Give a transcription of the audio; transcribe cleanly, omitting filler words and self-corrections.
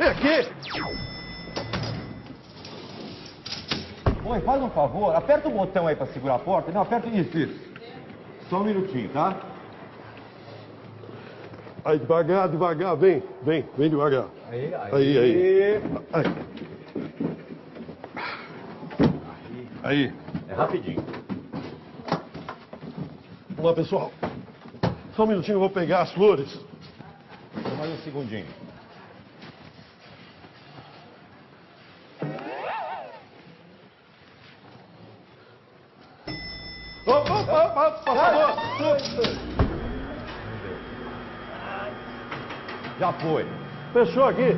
aqui! Oi, faz um favor, aperta o botão aí pra segurar a porta. Não, aperta isso. Só um minutinho, tá? Aí, devagar, vem devagar. Aí. Aí. É rapidinho. Vamos lá, pessoal. Só um minutinho, eu vou pegar as flores. Só mais um segundinho. Opa, por favor. Já foi. Fechou aqui.